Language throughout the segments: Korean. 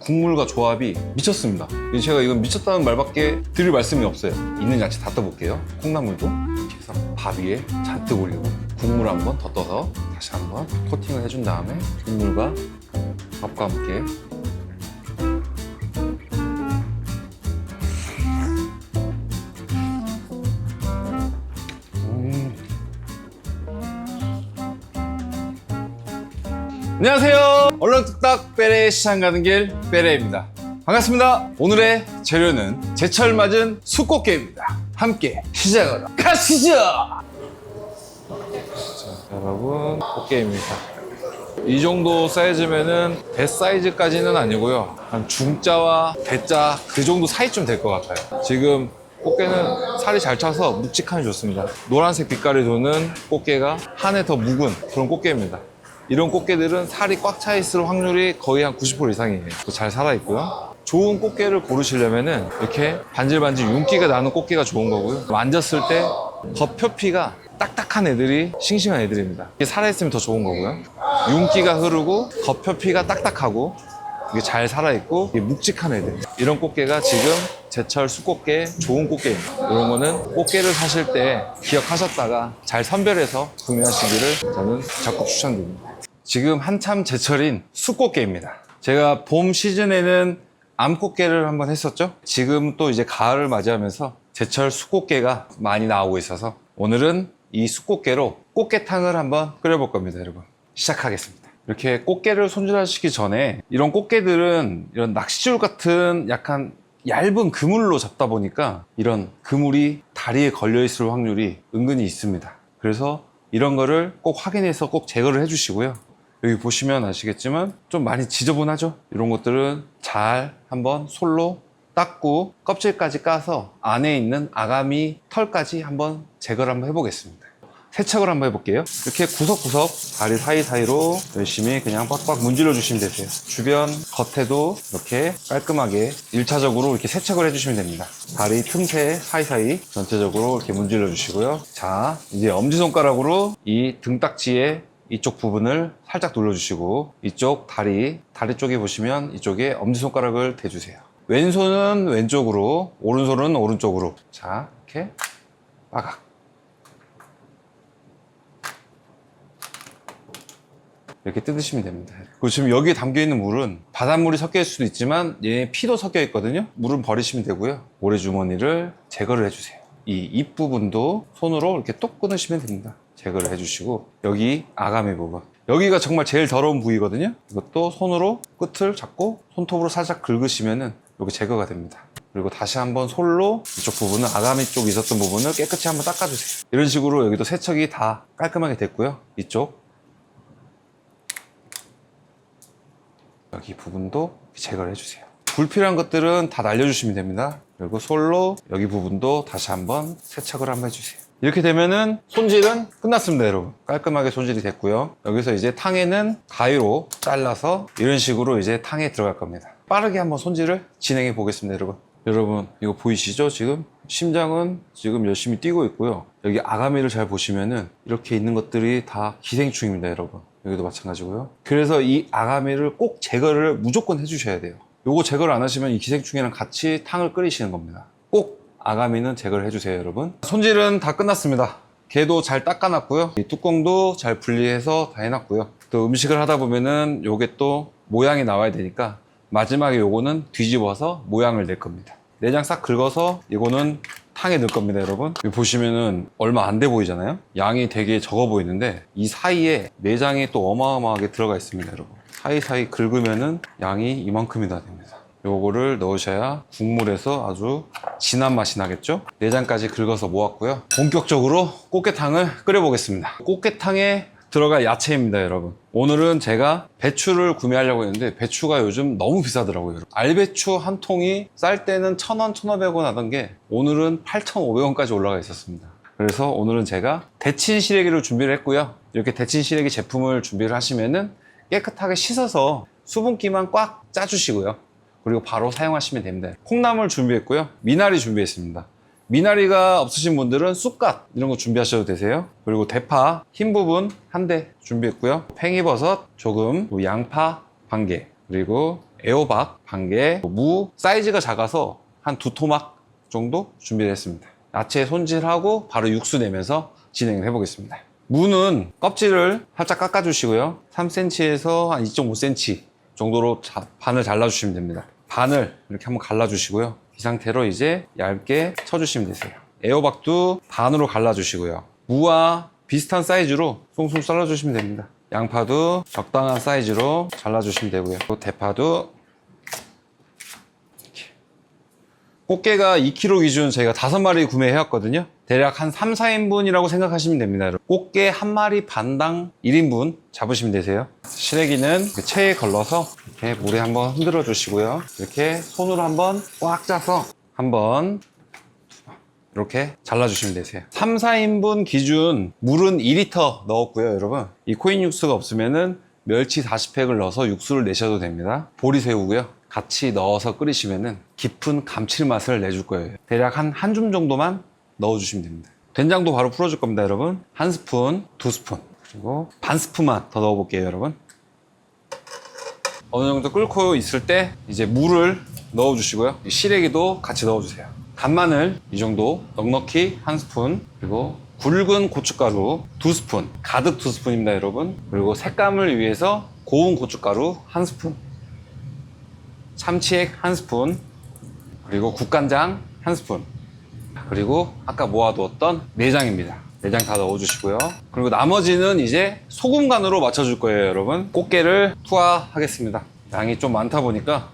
국물과 조합이 미쳤습니다. 제가 이건 미쳤다는 말밖에 드릴 말씀이 없어요. 있는 야채 다 떠볼게요. 콩나물도 이렇게 해서 밥 위에 잔뜩 올리고 국물 한번 더 떠서 다시 한번 코팅을 해준 다음에 국물과 밥과 함께 안녕하세요. 얼렁뚝딱 빼레 시장 가는 길 빼레입니다. 반갑습니다. 오늘의 재료는 제철 맞은 숫꽃게입니다. 함께 시작하러 가시죠. 자, 여러분 꽃게입니다. 이 정도 사이즈면은 대 사이즈까지는 아니고요. 한 중자와 대자 그 정도 사이쯤 될 것 같아요. 지금 꽃게는 살이 잘 차서 묵직함이 좋습니다. 노란색 빛깔이 도는 꽃게가 한 해 더 묵은 그런 꽃게입니다. 이런 꽃게들은 살이 꽉 차 있을 확률이 거의 한 90% 이상이에요. 잘 살아있고요. 좋은 꽃게를 고르시려면은 이렇게 반질반질 윤기가 나는 꽃게가 좋은 거고요. 만졌을 때 겉표피가 딱딱한 애들이 싱싱한 애들입니다. 이게 살아있으면 더 좋은 거고요. 윤기가 흐르고 겉표피가 딱딱하고 이게 잘 살아있고 이게 묵직한 애들, 이런 꽃게가 지금 제철 숫꽃게 좋은 꽃게입니다. 이런 거는 꽃게를 사실 때 기억하셨다가 잘 선별해서 구매하시기를 저는 적극 추천드립니다. 지금 한참 제철인 숫꽃게입니다. 제가 봄 시즌에는 암꽃게를 한번 했었죠. 지금 또 이제 가을을 맞이하면서 제철 숫꽃게가 많이 나오고 있어서 오늘은 이 숫꽃게로 꽃게탕을 한번 끓여볼 겁니다. 여러분, 시작하겠습니다. 이렇게 꽃게를 손질하시기 전에 이런 꽃게들은 이런 낚싯줄 같은 약간 얇은 그물로 잡다 보니까 이런 그물이 다리에 걸려 있을 확률이 은근히 있습니다. 그래서 이런 거를 꼭 확인해서 꼭 제거를 해주시고요. 여기 보시면 아시겠지만 좀 많이 지저분하죠? 이런 것들은 잘 한번 솔로 닦고 껍질까지 까서 안에 있는 아가미 털까지 한번 제거를 한번 해보겠습니다. 세척을 한번 해볼게요. 이렇게 구석구석 다리 사이사이로 열심히 그냥 빡빡 문질러 주시면 되세요. 주변 겉에도 이렇게 깔끔하게 1차적으로 이렇게 세척을 해주시면 됩니다. 다리 틈새 사이사이 전체적으로 이렇게 문질러 주시고요. 자, 이제 엄지손가락으로 이 등딱지에 이쪽 부분을 살짝 눌러주시고 이쪽 다리 쪽에 보시면 이쪽에 엄지손가락을 대주세요. 왼손은 왼쪽으로, 오른손은 오른쪽으로. 자, 이렇게 빠각. 이렇게 뜯으시면 됩니다. 그리고 지금 여기에 담겨있는 물은 바닷물이 섞여 있을 수도 있지만 얘 피도 섞여 있거든요. 물은 버리시면 되고요. 모래주머니를 제거를 해주세요. 이 입 부분도 손으로 이렇게 똑 끊으시면 됩니다. 제거를 해주시고 여기 아가미 부분, 여기가 정말 제일 더러운 부위거든요. 이것도 손으로 끝을 잡고 손톱으로 살짝 긁으시면은 여기 제거가 됩니다. 그리고 다시 한번 솔로 이쪽 부분은 아가미 쪽 있었던 부분을 깨끗이 한번 닦아주세요. 이런 식으로 여기도 세척이 다 깔끔하게 됐고요. 이쪽 여기 부분도 제거를 해주세요. 불필요한 것들은 다 날려주시면 됩니다. 그리고 솔로 여기 부분도 다시 한번 세척을 한번 해주세요. 이렇게 되면은 손질은 끝났습니다. 여러분, 깔끔하게 손질이 됐고요. 여기서 이제 탕에는 가위로 잘라서 이런 식으로 이제 탕에 들어갈 겁니다. 빠르게 한번 손질을 진행해 보겠습니다. 여러분 이거 보이시죠? 지금 심장은 지금 열심히 뛰고 있고요. 여기 아가미를 잘 보시면은 이렇게 있는 것들이 다 기생충입니다. 여러분, 여기도 마찬가지고요. 그래서 이 아가미를 꼭 제거를 무조건 해주셔야 돼요. 요거 제거를 안 하시면 이 기생충이랑 같이 탕을 끓이시는 겁니다. 꼭 아가미는 제거를 해주세요. 여러분, 손질은 다 끝났습니다. 게도 잘 닦아놨고요. 이 뚜껑도 잘 분리해서 다 해놨고요. 또 음식을 하다 보면은 요게 또 모양이 나와야 되니까 마지막에 요거는 뒤집어서 모양을 낼 겁니다. 내장 싹 긁어서 이거는 탕에 넣을 겁니다. 여러분, 여기 보시면은 얼마 안 돼 보이잖아요. 양이 되게 적어 보이는데 이 사이에 내장이 또 어마어마하게 들어가 있습니다. 여러분, 사이사이 긁으면은 양이 이만큼이 다 됩니다. 요거를 넣으셔야 국물에서 아주 진한 맛이 나겠죠. 내장까지 긁어서 모았고요. 본격적으로 꽃게탕을 끓여보겠습니다. 꽃게탕에 들어갈 야채입니다. 여러분, 오늘은 제가 배추를 구매하려고 했는데 배추가 요즘 너무 비싸더라고요. 알배추 한 통이 쌀 때는 1,000원, 1,500원 하던 게 오늘은 8,500원까지 올라가 있었습니다. 그래서 오늘은 제가 데친 시래기를 준비를 했고요. 이렇게 데친 시래기 제품을 준비를 하시면은 깨끗하게 씻어서 수분기만 꽉 짜주시고요. 그리고 바로 사용하시면 됩니다. 콩나물 준비했고요. 미나리 준비했습니다. 미나리가 없으신 분들은 쑥갓 이런 거 준비하셔도 되세요. 그리고 대파 흰 부분 한 대 준비했고요. 팽이버섯 조금, 양파 반 개, 그리고 애호박 반 개, 무 사이즈가 작아서 한 2토막 정도 준비를 했습니다. 야채 손질하고 바로 육수 내면서 진행을 해보겠습니다. 무는 껍질을 살짝 깎아주시고요. 3cm에서 한 2.5cm 정도로 반을 잘라주시면 됩니다. 반을 이렇게 한번 갈라주시고요. 이 상태로 이제 얇게 쳐주시면 되세요. 애호박도 반으로 갈라주시고요. 무와 비슷한 사이즈로 송송 썰어주시면 됩니다. 양파도 적당한 사이즈로 잘라주시면 되고요. 또 대파도 이렇게. 꽃게가 2kg 기준 저희가 5마리 구매해왔거든요. 대략 한 3, 4인분이라고 생각하시면 됩니다. 여러분. 꽃게 한 마리 반당 1인분 잡으시면 되세요. 시래기는 체에 걸러서 이렇게 물에 한번 흔들어 주시고요. 이렇게 손으로 한번 꽉 짜서 한번 이렇게 잘라주시면 되세요. 3, 4인분 기준 물은 2리터 넣었고요, 여러분. 이 코인 육수가 없으면은 멸치 40팩을 넣어서 육수를 내셔도 됩니다. 보리새우고요. 같이 넣어서 끓이시면은 깊은 감칠맛을 내줄 거예요. 대략 한 줌 정도만 넣어주시면 됩니다. 된장도 바로 풀어줄 겁니다, 여러분. 1스푼, 2스푼, 그리고 반 스푼만 더 넣어볼게요, 여러분. 어느 정도 끓고 있을 때 이제 물을 넣어주시고요. 시래기도 같이 넣어주세요. 간마늘 이 정도 넉넉히 1스푼, 그리고 굵은 고춧가루 2스푼, 가득 2스푼입니다, 여러분. 그리고 색감을 위해서 고운 고춧가루 1스푼, 참치액 1스푼, 그리고 국간장 1스푼, 그리고 아까 모아두었던 내장입니다. 내장 다 넣어주시고요. 그리고 나머지는 이제 소금 간으로 맞춰줄 거예요, 여러분. 꽃게를 투하하겠습니다. 양이 좀 많다 보니까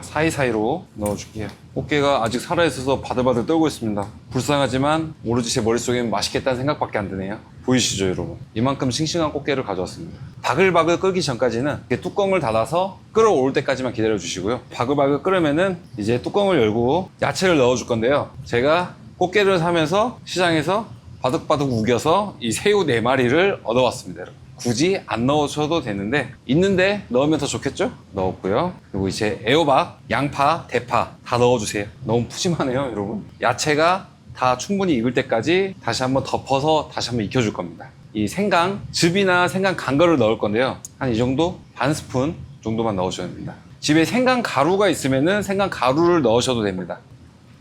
사이사이로 넣어줄게요. 꽃게가 아직 살아있어서 바들바들 떨고 있습니다. 불쌍하지만 오로지 제 머릿속에는 맛있겠다는 생각밖에 안 드네요. 보이시죠, 여러분? 이만큼 싱싱한 꽃게를 가져왔습니다. 바글바글 끓기 전까지는 이렇게 뚜껑을 닫아서 끓어올 때까지만 기다려 주시고요. 바글바글 끓으면은 이제 뚜껑을 열고 야채를 넣어줄 건데요. 제가 꽃게를 사면서 시장에서 바득바득 우겨서 이 새우 4마리를 얻어왔습니다, 여러분. 굳이 안 넣으셔도 되는데 있는데 넣으면 더 좋겠죠? 넣었고요. 그리고 이제 애호박, 양파, 대파 다 넣어주세요. 너무 푸짐하네요, 여러분. 야채가 다 충분히 익을 때까지 다시 한번 덮어서 다시 한번 익혀줄 겁니다. 이 생강 즙이나 생강 간거를 넣을 건데요. 한 이 정도 반 스푼 정도만 넣으셔야 됩니다. 집에 생강 가루가 있으면은 생강 가루를 넣으셔도 됩니다.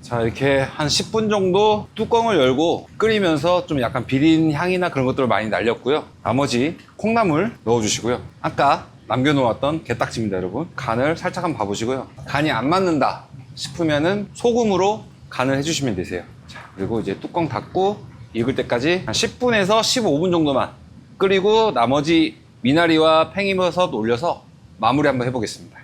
자, 이렇게 한 10분 정도 뚜껑을 열고 끓이면서 좀 약간 비린 향이나 그런 것들을 많이 날렸고요. 나머지 콩나물 넣어주시고요. 아까 남겨놓았던 게딱지입니다, 여러분. 간을 살짝 한번 봐보시고요. 간이 안 맞는다 싶으면은 소금으로 간을 해주시면 되세요. 자, 그리고 이제 뚜껑 닫고 익을 때까지 한 10분에서 15분 정도만 끓이고 나머지 미나리와 팽이버섯 올려서 마무리 한번 해보겠습니다.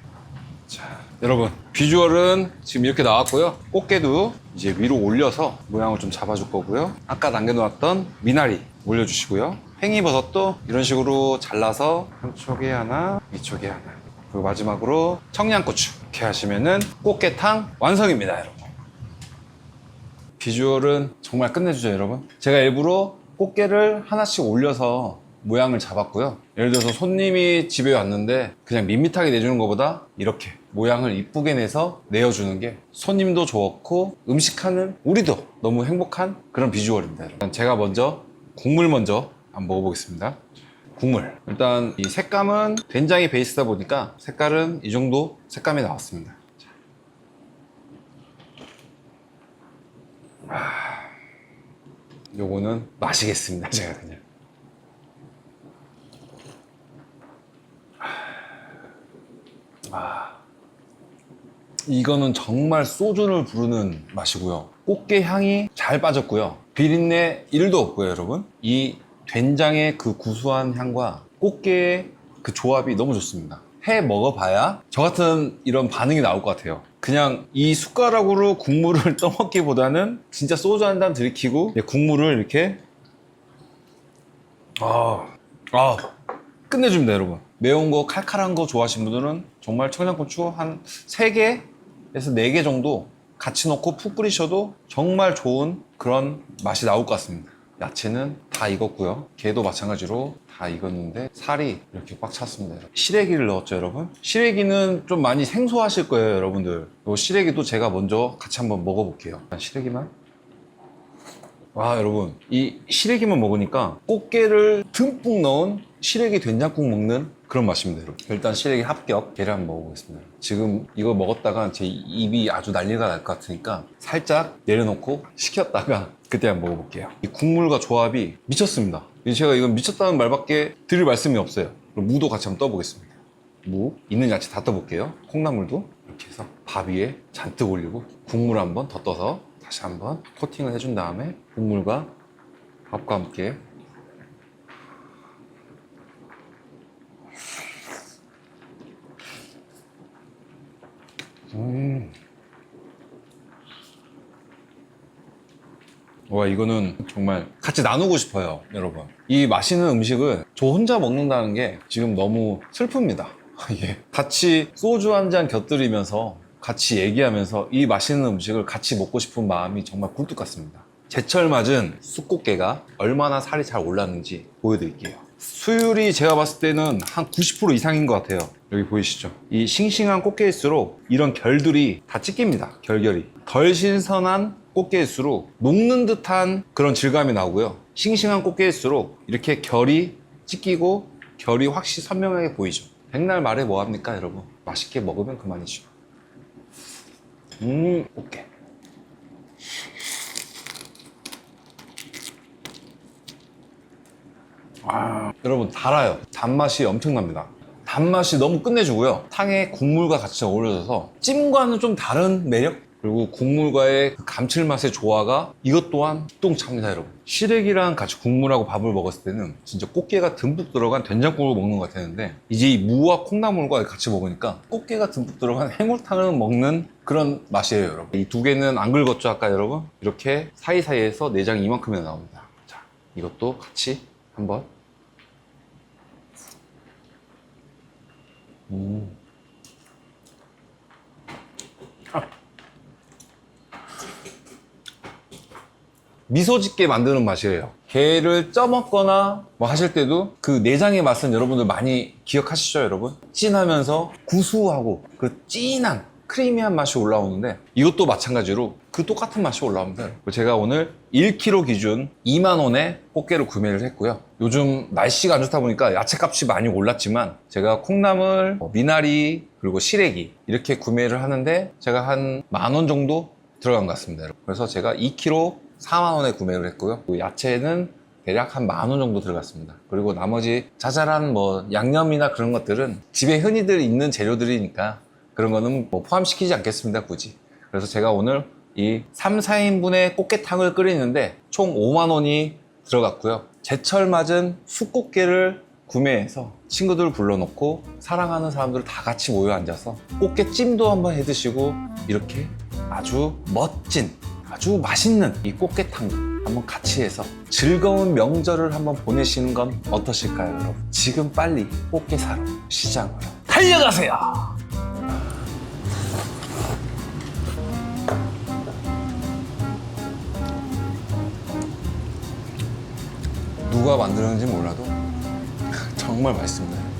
자, 여러분, 비주얼은 지금 이렇게 나왔고요. 꽃게도 이제 위로 올려서 모양을 좀 잡아줄 거고요. 아까 남겨놓았던 미나리 올려주시고요. 팽이버섯도 이런 식으로 잘라서 한쪽에 하나, 이쪽에 하나, 그리고 마지막으로 청양고추 이렇게 하시면은 꽃게탕 완성입니다, 여러분. 비주얼은 정말 끝내주죠, 여러분. 제가 일부러 꽃게를 하나씩 올려서 모양을 잡았고요. 예를 들어서 손님이 집에 왔는데 그냥 밋밋하게 내주는 것보다 이렇게 모양을 이쁘게 내서 내어주는 게 손님도 좋았고 음식하는 우리도 너무 행복한 그런 비주얼입니다. 일단 제가 먼저 국물 먼저 한번 먹어보겠습니다. 국물, 일단 이 색감은 된장이 베이스다 보니까 색깔은 이 정도 색감이 나왔습니다. 요거는 마시겠습니다, 제가 그냥. 이거는 정말 소주를 부르는 맛이고요. 꽃게 향이 잘 빠졌고요. 비린내 1도 없고요, 여러분. 이 된장의 그 구수한 향과 꽃게의 그 조합이 너무 좋습니다. 해 먹어봐야 저 같은 이런 반응이 나올 것 같아요. 그냥 이 숟가락으로 국물을 떠먹기보다는 진짜 소주 한 잔 들이키고 국물을 이렇게 끝내줍니다, 여러분. 매운 거, 칼칼한 거 좋아하시는 분들은 정말 청양고추 한 3개에서 4개 정도 같이 넣고 푹 끓이셔도 정말 좋은 그런 맛이 나올 것 같습니다. 야채는 다 익었고요. 게도 마찬가지로 다 익었는데 살이 이렇게 꽉 찼습니다. 시래기를 넣었죠, 여러분. 시래기는 좀 많이 생소하실 거예요, 여러분들. 이 시래기도 제가 먼저 같이 한번 먹어볼게요. 시래기만. 와, 여러분, 이 시래기만 먹으니까 꽃게를 듬뿍 넣은 시래기 된장국 먹는 그런 맛입니다, 여러분. 일단 시래기 합격. 게를 한번 먹어보겠습니다. 지금 이거 먹었다가 제 입이 아주 난리가 날 것 같으니까 살짝 내려놓고 식혔다가 그때 한번 먹어볼게요. 이 국물과 조합이 미쳤습니다. 제가 이건 미쳤다는 말밖에 드릴 말씀이 없어요. 그럼 무도 같이 한번 떠보겠습니다. 무, 있는 야채 다 떠볼게요. 콩나물도 이렇게 해서 밥 위에 잔뜩 올리고 국물 한번 더 떠서 다시 한번 코팅을 해준 다음에 국물과 밥과 함께 와, 이거는 정말 같이 나누고 싶어요, 여러분. 이 맛있는 음식을 저 혼자 먹는다는 게 지금 너무 슬픕니다. 예. 같이 소주 한 잔 곁들이면서 같이 얘기하면서 이 맛있는 음식을 같이 먹고 싶은 마음이 정말 굴뚝 같습니다. 제철 맞은 쑥꽃게가 얼마나 살이 잘 올랐는지 보여드릴게요. 수율이 제가 봤을 때는 한 90% 이상인 것 같아요. 여기 보이시죠? 이 싱싱한 꽃게일수록 이런 결들이 다 찢깁니다. 결결이. 덜 신선한 꽃게일수록 녹는 듯한 그런 질감이 나오고요. 싱싱한 꽃게일수록 이렇게 결이 찢기고 결이 확실히 선명하게 보이죠. 백날 말해 뭐합니까, 여러분? 맛있게 먹으면 그만이죠. 꽃게. 여러분, 달아요. 단맛이 엄청납니다. 단맛이 너무 끝내주고요. 탕에 국물과 같이 어우러져서 찜과는 좀 다른 매력? 그리고 국물과의 그 감칠맛의 조화가 이것 또한 똥찹니다, 여러분. 시래기랑 같이 국물하고 밥을 먹었을 때는 진짜 꽃게가 듬뿍 들어간 된장국을 먹는 것 같았는데 이제 이 무와 콩나물과 같이 먹으니까 꽃게가 듬뿍 들어간 해물탕을 먹는 그런 맛이에요, 여러분. 이 두 개는 안 긁었죠, 아까 여러분? 이렇게 사이사이에서 내장이 이만큼이나 나옵니다. 자, 이것도 같이 한번. 미소 짓게 만드는 맛이에요. 게를 쪄먹거나 뭐 하실 때도 그 내장의 맛은 여러분들 많이 기억하시죠, 여러분? 진하면서 구수하고 그 진한 크리미한 맛이 올라오는데 이것도 마찬가지로 그 똑같은 맛이 올라옵니다. 제가 오늘 1kg 기준 2만 원에 꽃게를 구매를 했고요. 요즘 날씨가 안 좋다 보니까 야채값이 많이 올랐지만 제가 콩나물, 미나리, 그리고 시래기 이렇게 구매를 하는데 제가 한 10,000원 정도 들어간 것 같습니다. 그래서 제가 2kg 4만 원에 구매를 했고요. 야채는 대략 한 10,000원 정도 들어갔습니다. 그리고 나머지 자잘한 뭐 양념이나 그런 것들은 집에 흔히들 있는 재료들이니까 그런 거는 뭐 포함시키지 않겠습니다, 굳이. 그래서 제가 오늘 이 3, 4인분의 꽃게탕을 끓이는데 총 5만 원이 들어갔고요. 제철 맞은 쑥꽃게를 구매해서 친구들 불러놓고 사랑하는 사람들 다 같이 모여 앉아서 꽃게찜도 한번 해드시고 이렇게 아주 멋진, 아주 맛있는 이 꽃게탕 한번 같이 해서 즐거운 명절을 한번 보내시는 건 어떠실까요, 여러분? 지금 빨리 꽃게 사러 시장으로 달려가세요! 누가 만드는지 몰라도 정말 맛있습니다.